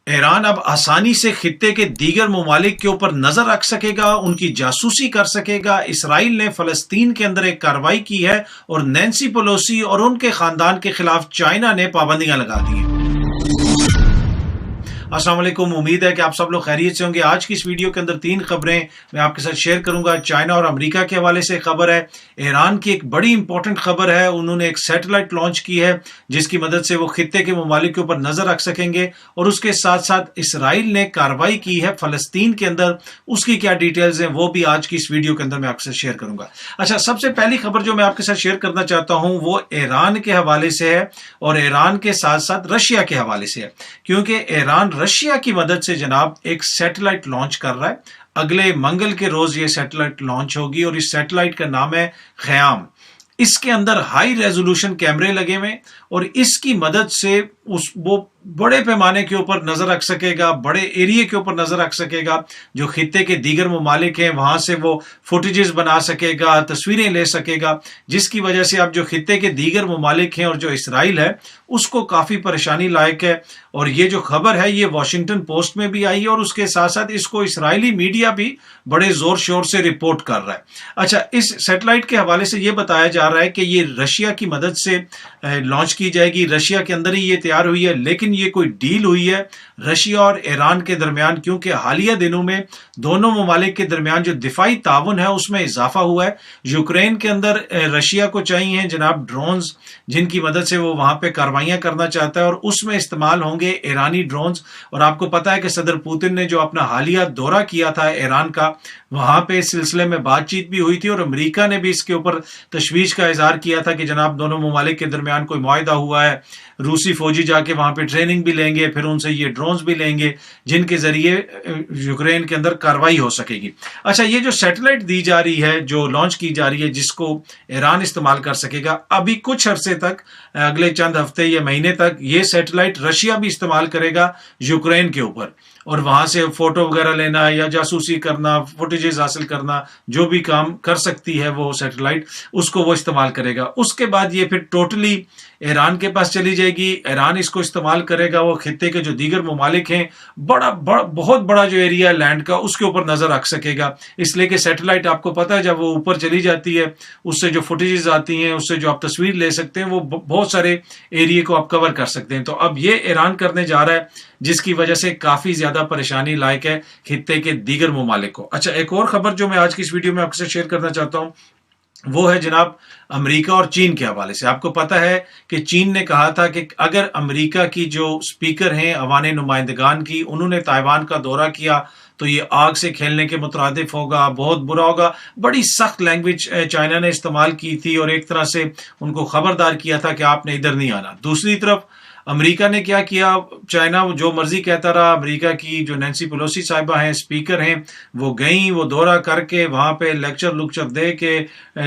ایران اب آسانی سے خطے کے دیگر ممالک کے اوپر نظر رکھ سکے گا، ان کی جاسوسی کر سکے گا۔ اسرائیل نے فلسطین کے اندر ایک کارروائی کی ہے اور نینسی پیلوسی اور ان کے خاندان کے خلاف چائنا نے پابندیاں لگا دی ہیں۔ السلام علیکم، امید ہے کہ آپ سب لوگ خیریت سے ہوں گے۔ آج کی اس ویڈیو کے اندر 3 خبریں میں آپ کے ساتھ شیئر کروں گا۔ چائنا اور امریکہ کے حوالے سے خبر ہے، ایران کی ایک بڑی امپورٹنٹ خبر ہے، انہوں نے ایک سیٹلائٹ لانچ کی ہے جس کی مدد سے وہ خطے کے ممالک کے اوپر نظر رکھ سکیں گے، اور اس کے ساتھ ساتھ اسرائیل نے کارروائی کی ہے فلسطین کے اندر، اس کی کیا ڈیٹیلز ہیں وہ بھی آج کی اس ویڈیو کے اندر میں آپ کے ساتھ شیئر کروں گا۔ اچھا، سب سے پہلی خبر جو میں آپ کے ساتھ شیئر کرنا چاہتا ہوں وہ ایران کے حوالے سے ہے، اور ایران کے ساتھ ساتھ رشیا کے حوالے سے ہے، کیونکہ ایران رشیا کی مدد سے جناب ایک سیٹلائٹ لانچ کر رہا ہے۔ اگلے منگل کے روز یہ سیٹلائٹ لانچ ہوگی، اور اس سیٹلائٹ کا نام ہے خیام۔ اس کے اندر ہائی ریزولوشن کیمرے لگے ہوئے، اور اس کی مدد سے وہ بڑے پیمانے کے اوپر نظر رکھ سکے گا، بڑے ایریے کے اوپر نظر رکھ سکے گا۔ جو خطے کے دیگر ممالک ہیں وہاں سے وہ فوٹیجز بنا سکے گا، تصویریں لے سکے گا، جس کی وجہ سے اب جو خطے کے دیگر ممالک ہیں اور جو اسرائیل ہے اس کو کافی پریشانی لائق ہے۔ اور یہ جو خبر ہے یہ واشنگٹن پوسٹ میں بھی آئی ہے، اور اس کے ساتھ ساتھ اس کو اسرائیلی میڈیا بھی بڑے زور شور سے رپورٹ کر رہا ہے۔ اچھا، اس سیٹلائٹ کے حوالے سے یہ بتایا جا رہا ہے کہ یہ رشیا کی مدد سے لانچ کی جائے گی، رشیا کے اندر ہی یہ تیار ہوئی ہے، لیکن یہ کوئی ڈیل ہوئی ہے رشیا اور ایران کے درمیان، کیونکہ حالیہ دنوں میں دونوں ممالک کے درمیان جو دفاعی تعاون ہے اس میں اضافہ ہوا ہے۔ یوکرین کے اندر رشیا کو چاہیے جناب ڈرونز، جن کی مدد سے وہ وہاں پہ کاروائیاں کرنا چاہتا ہے، اور اس میں استعمال ہوں گے ایرانی ڈرونز۔ اور آپ کو پتا ہے کہ صدر پوتن نے جو اپنا حالیہ دورہ کیا تھا ایران کا، وہاں پہ اس سلسلے میں بات چیت بھی ہوئی تھی، اور امریکہ نے بھی اس کے اوپر تشویش کا اظہار کیا تھا کہ جناب دونوں ممالک کے درمیان کوئی معاہدہ ہوا ہے، روسی فوجی جا کے وہاں پہ ٹریننگ بھی لیں گے، پھر ان سے یہ ڈرونز بھی لیں گے جن کے ذریعے یوکرین کے اندر کارروائی ہو سکے گی۔ اچھا، یہ جو سیٹلائٹ دی جا رہی ہے، جو لانچ کی جا رہی ہے، جس کو ایران استعمال کر سکے گا، ابھی کچھ عرصے تک، اگلے چند ہفتے یا مہینے تک یہ سیٹلائٹ رشیا بھی استعمال کرے گا یوکرین کے اوپر، اور وہاں سے فوٹو وغیرہ لینا یا جاسوسی کرنا، فوٹیجز حاصل کرنا، جو بھی کام کر سکتی ہے وہ سیٹلائٹ، اس کو وہ استعمال کرے گا۔ اس کے بعد یہ پھر ٹوٹلی ایران کے پاس چلی جائے گی، ایران اس کو استعمال کرے گا، وہ خطے کے جو دیگر ممالک ہیں بہت بڑا جو ایریا ہے لینڈ کا، اس کے اوپر نظر رکھ سکے گا۔ اس لیے کہ سیٹلائٹ آپ کو پتہ ہے جب وہ اوپر چلی جاتی ہے، اس سے جو فوٹیجز آتی ہیں، اس سے جو آپ تصویر لے سکتے ہیں، وہ بہت سارے ایریے کو آپ کور کر سکتے ہیں۔ تو اب یہ ایران کرنے جا رہا ہے، جس کی وجہ سے کافی زیادہ پریشانی لائق ہے خطے کے دیگر ممالک کو۔ اچھا، ایک اور خبر جو میں آج کی اس ویڈیو میں آپ سے شیئر کرنا چاہتا ہوں وہ ہے جناب امریکہ اور چین کے حوالے سے۔ آپ کو پتا ہے کہ چین نے کہا تھا کہ اگر امریکہ کی جو سپیکر ہیں ایوان نمائندگان کی، انہوں نے تائیوان کا دورہ کیا تو یہ آگ سے کھیلنے کے مترادف ہوگا، بہت برا ہوگا۔ بڑی سخت لینگویج چائنا نے استعمال کی تھی، اور ایک طرح سے ان کو خبردار کیا تھا کہ آپ نے ادھر نہیں آنا۔ دوسری طرف امریکہ نے کیا کیا، چائنا جو مرضی کہتا رہا، امریکہ کی جو نینسی پیلوسی صاحبہ ہیں، سپیکر ہیں، وہ گئیں، وہ دورہ کر کے وہاں پہ لیکچر دے کے،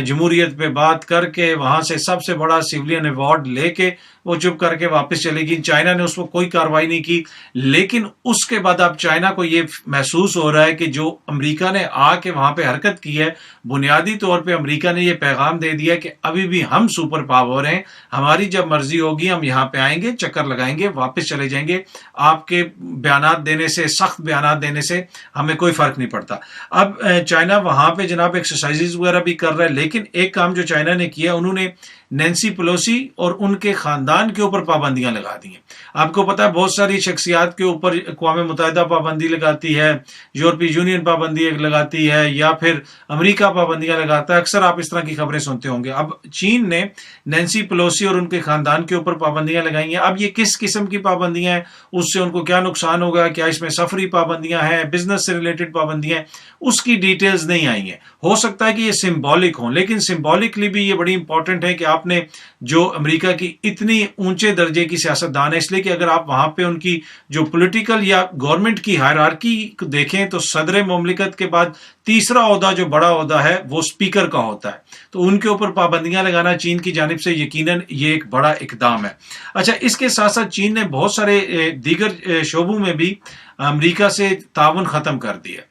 جمہوریت پہ بات کر کے، وہاں سے سب سے بڑا سیولین ایوارڈ لے کے وہ چپ کر کے واپس چلے گی۔ چائنا نے اس کو کوئی کارروائی نہیں کی، لیکن اس کے بعد اب چائنا کو یہ محسوس ہو رہا ہے کہ جو امریکہ نے آ کے وہاں پہ حرکت کی ہے، بنیادی طور پہ امریکہ نے یہ پیغام دے دیا کہ ابھی بھی ہم سپر پاور ہیں، ہماری جب مرضی ہوگی ہم یہاں پہ آئیں گے، چکر لگائیں گے، واپس چلے جائیں گے، آپ کے بیانات دینے سے، سخت بیانات دینے سے ہمیں کوئی فرق نہیں پڑتا۔ اب چائنا وہاں پہ جناب ایکسرسائزز وغیرہ بھی کر رہا ہے، لیکن ایک کام جو چائنا نے کیا، انہوں نے نینسی پیلوسی اور ان کے خاندان کے اوپر پابندیاں لگا دی ہیں۔ آپ کو پتا ہے بہت ساری شخصیات کے اوپر اقوام متحدہ پابندی لگاتی ہے، یورپی یونین پابندی لگاتی ہے، یا پھر امریکہ پابندیاں لگاتا ہے۔ اکثر آپ اس طرح کی خبریں سنتے ہوں گے۔ اب چین نے نینسی پیلوسی اور ان کے خاندان کے اوپر پابندیاں لگائی ہیں۔ اب یہ کس قسم کی پابندیاں ہیں، اس سے ان کو کیا نقصان ہوگا، کیا اس میں سفری پابندیاں ہیں، بزنس سے ریلیٹڈ پابندیاں ہیں، اس کی ڈیٹیلز نہیں آئی ہیں۔ ہو سکتا ہے کہ یہ سمبولک ہوں، لیکن سمبولکلی بھی یہ بڑی امپورٹنٹ ہے کہ آپ نے جو امریکہ کی اتنی اونچے درجے کی سیاستدان ہے، اس لیے کہ اگر آپ وہاں پہ ان کی جو پولیٹیکل یا گورنمنٹ کی ہائرارکی دیکھیں تو صدر مملکت کے بعد تیسرا عہدہ جو بڑا عہدہ ہے وہ سپیکر کا ہوتا ہے، تو ان کے اوپر پابندیاں لگانا چین کی جانب سے یقیناً یہ ایک بڑا اقدام ہے۔ اچھا، اس کے ساتھ ساتھ چین نے بہت سارے دیگر شعبوں میں بھی امریکہ سے تعاون ختم کر دیا،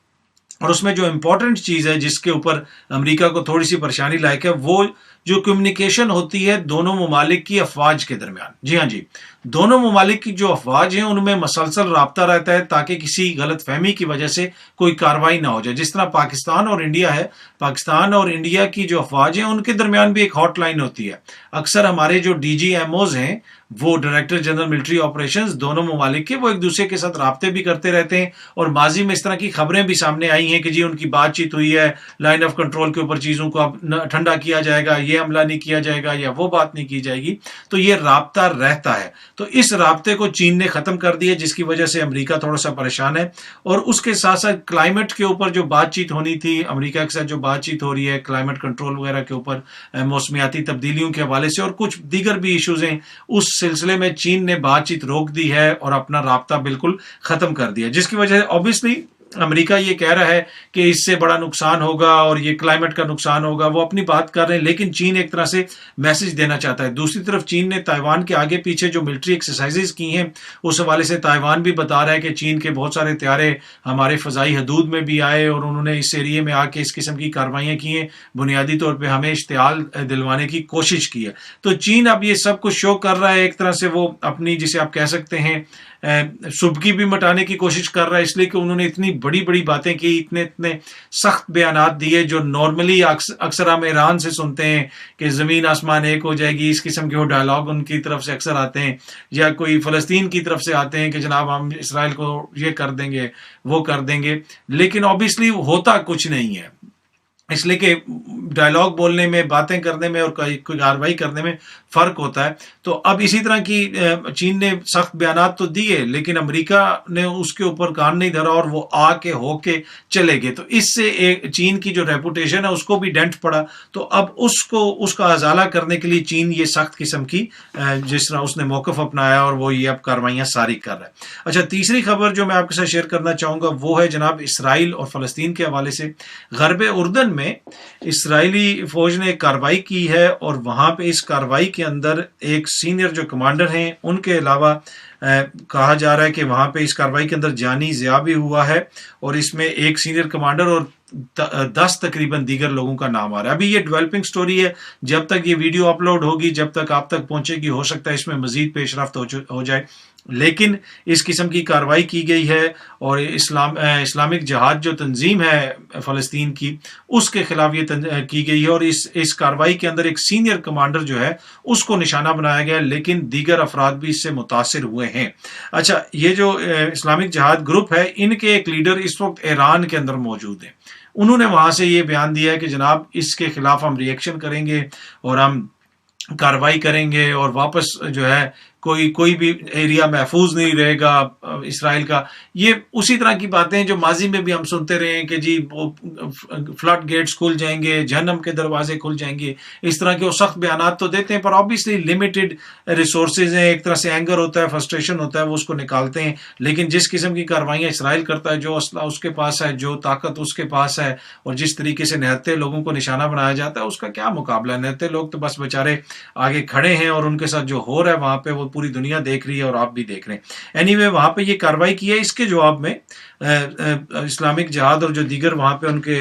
اور اس میں جو امپورٹنٹ چیز ہے جس کے اوپر امریکہ کو تھوڑی سی پریشانی لائق ہے، وہ جو کمیونیکیشن ہوتی ہے دونوں ممالک کی افواج کے درمیان. جی ہاں جی، دونوں ممالک کی جو افواج ہیں ان میں مسلسل رابطہ رہتا ہے تاکہ کسی غلط فہمی کی وجہ سے کوئی کارروائی نہ ہو جائے. جس طرح پاکستان اور انڈیا ہے، پاکستان اور انڈیا کی جو افواج ہیں ان کے درمیان بھی ایک ہاٹ لائن ہوتی ہے. اکثر ہمارے جو ڈی جی ایم اوز ہیں، وہ ڈائریکٹر جنرل ملٹری آپریشنز دونوں ممالک کے، وہ ایک دوسرے کے ساتھ رابطے بھی کرتے رہتے ہیں. اور ماضی میں اس طرح کی خبریں بھی سامنے آئی ہیں کہ جی ان کی بات چیت ہوئی ہے لائن آف کنٹرول کے اوپر، چیزوں کو اب ٹھنڈا کیا جائے گا، یہ حملہ نہیں کیا جائے گا یا وہ بات نہیں کی جائے گی. تو یہ رابطہ رہتا ہے. تو اس رابطے کو چین نے ختم کر دیا، جس کی وجہ سے امریکہ تھوڑا سا پریشان ہے. اور اس کے ساتھ ساتھ کلائمیٹ کے اوپر جو بات چیت ہونی تھی، امریکہ کے ساتھ جو بات چیت ہو رہی ہے کلائمیٹ کنٹرول وغیرہ کے اوپر، موسمیاتی تبدیلیوں کے حوالے سے اور کچھ دیگر بھی ایشوز ہیں، اس سلسلے میں چین نے بات چیت روک دی ہے اور اپنا رابطہ بالکل ختم کر دیا، جس کی وجہ سے obviously امریکہ یہ کہہ رہا ہے کہ اس سے بڑا نقصان ہوگا اور یہ کلائمیٹ کا نقصان ہوگا. وہ اپنی بات کر رہے ہیں لیکن چین ایک طرح سے میسج دینا چاہتا ہے. دوسری طرف چین نے تائیوان کے آگے پیچھے جو ملٹری ایکسرسائزز کی ہیں اس حوالے سے تائیوان بھی بتا رہا ہے کہ چین کے بہت سارے طیارے ہمارے فضائی حدود میں بھی آئے اور انہوں نے اس ایریے میں آ کے اس قسم کی کارروائیاں کی ہیں، بنیادی طور پہ ہمیں اشتعال دلوانے کی کوشش کی ہے. تو چین اب یہ سب کچھ شو کر رہا ہے، ایک طرح سے وہ اپنی جسے آپ کہہ سکتے ہیں سبکی بھی مٹانے کی کوشش کر رہا ہے، اس لیے کہ انہوں نے اتنی بڑی بڑی باتیں کی، اتنے سخت بیانات دیے جو نارملی اکثر ہم ایران سے سنتے ہیں کہ زمین آسمان ایک ہو جائے گی، اس قسم کے وہ ڈائلاگ ان کی طرف سے اکثر آتے ہیں، یا کوئی فلسطین کی طرف سے آتے ہیں کہ جناب ہم اسرائیل کو یہ کر دیں گے وہ کر دیں گے. لیکن obviously ہوتا کچھ نہیں ہے، اس لیے کہ ڈائلاگ بولنے میں، باتیں کرنے میں اور کوئی کارروائی کرنے میں فرق ہوتا ہے. تو اب اسی طرح کی چین نے سخت بیانات تو دیے لیکن امریکہ نے اس کے اوپر کان نہیں دھرا اور وہ آ کے ہو کے چلے گئے. تو اس سے چین کی جو ریپوٹیشن ہے اس کو بھی ڈینٹ پڑا. تو اب اس کا ازالہ کرنے کے لیے چین یہ سخت قسم کی جس طرح اس نے موقف اپنایا اور وہ یہ اب کاروائیاں ساری کر رہا ہے. اچھا، تیسری خبر جو میں آپ کے ساتھ شیئر کرنا چاہوں گا وہ ہے جناب اسرائیل اور فلسطین کے حوالے سے. غرب اردن میں اسرائیلی فوج نے ایک کارروائی کی ہے اور وہاں پہ اس کارروائی کے اندر ایک سینئر جو کمانڈر ہیں ان کے علاوہ کہا جا رہا ہے کہ وہاں پہ اس کارروائی کے اندر جانی ضیاع بھی ہوا ہے اور اس میں ایک سینئر کمانڈر اور 10 تقریباً دیگر لوگوں کا نام آ رہا ہے. ابھی یہ ڈیولپنگ سٹوری ہے، جب تک یہ ویڈیو اپلوڈ ہوگی، جب تک آپ تک پہنچے گی، ہو سکتا ہے اس میں مزید پیش رفت ہو جائے. لیکن اس قسم کی کارروائی کی گئی ہے اور اسلامک جہاد جو تنظیم ہے فلسطین کی، اس کے خلاف یہ کی گئی ہے اور اس کارروائی کے اندر ایک سینئر کمانڈر جو ہے اس کو نشانہ بنایا گیا، لیکن دیگر افراد بھی اس سے متاثر ہوئے ہیں. اچھا، یہ جو اسلامک جہاد گروپ ہے ان کے ایک لیڈر اس وقت ایران کے اندر موجود ہیں. انہوں نے وہاں سے یہ بیان دیا ہے کہ جناب اس کے خلاف ہم ری ایکشن کریں گے اور ہم کارروائی کریں گے اور واپس جو ہے کوئی بھی ایریا محفوظ نہیں رہے گا اسرائیل کا. یہ اسی طرح کی باتیں جو ماضی میں بھی ہم سنتے رہے ہیں کہ جی وہ فلڈ گیٹس کھل جائیں گے، جہنم کے دروازے کھل جائیں گے، اس طرح کے وہ سخت بیانات تو دیتے ہیں پر obviously لمیٹڈ ریسورسز ہیں. ایک طرح سے اینگر ہوتا ہے، فرسٹریشن ہوتا ہے، وہ اس کو نکالتے ہیں. لیکن جس قسم کی کارروائیاں اسرائیل کرتا ہے، جو اسلحہ اس کے پاس ہے، جو طاقت اس کے پاس ہے اور جس طریقے سے نہتے لوگوں کو نشانہ بنایا جاتا ہے، اس کا کیا مقابلہ ہے. نہتے لوگ تو بس بیچارے آگے کھڑے ہیں اور ان کے ساتھ جو ہو رہا ہے وہاں پہ وہ پوری دنیا دیکھ رہی ہے اور آپ بھی دیکھ رہے ہیں. اینی وے وہاں پہ یہ کارروائی کی ہے. اس کے جواب میں اسلامک جہاد اور جو دیگر وہاں پہ ان کے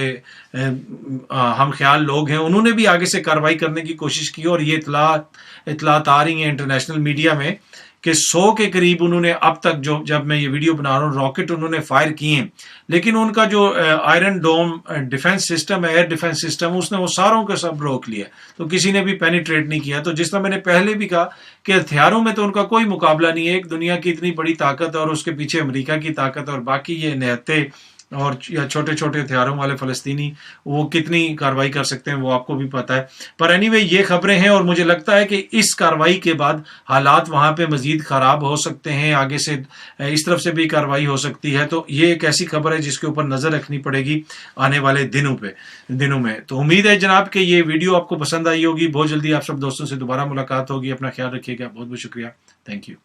ہم خیال لوگ ہیں انہوں نے بھی آگے سے کارروائی کرنے کی کوشش کی اور یہ اطلاعات آ رہی ہیں انٹرنیشنل میڈیا میں کہ 100 کے قریب انہوں نے اب تک جب میں یہ ویڈیو بنا رہا ہوں راکٹ انہوں نے فائر کیے ہیں. لیکن ان کا جو آئرن ڈوم ڈیفنس سسٹم ہے، ایئر ڈیفنس سسٹم، اس نے وہ ساروں کا سب روک لیا، تو کسی نے بھی پینیٹریٹ نہیں کیا. تو جس طرح میں نے پہلے بھی کہا کہ ہتھیاروں میں تو ان کا کوئی مقابلہ نہیں ہے. ایک دنیا کی اتنی بڑی طاقت اور اس کے پیچھے امریکہ کی طاقت اور باقی یہ نہتے اور یا چھوٹے چھوٹے ہتھیاروں والے فلسطینی وہ کتنی کارروائی کر سکتے ہیں وہ آپ کو بھی پتہ ہے. پر اینی وے یہ خبریں ہیں اور مجھے لگتا ہے کہ اس کارروائی کے بعد حالات وہاں پہ مزید خراب ہو سکتے ہیں، آگے سے اس طرف سے بھی کارروائی ہو سکتی ہے. تو یہ ایک ایسی خبر ہے جس کے اوپر نظر رکھنی پڑے گی آنے والے دنوں میں. تو امید ہے جناب کہ یہ ویڈیو آپ کو پسند آئی ہوگی. بہت جلدی آپ سب دوستوں سے دوبارہ ملاقات ہوگی. اپنا خیال رکھیے گا. بہت بہت شکریہ. Thank you.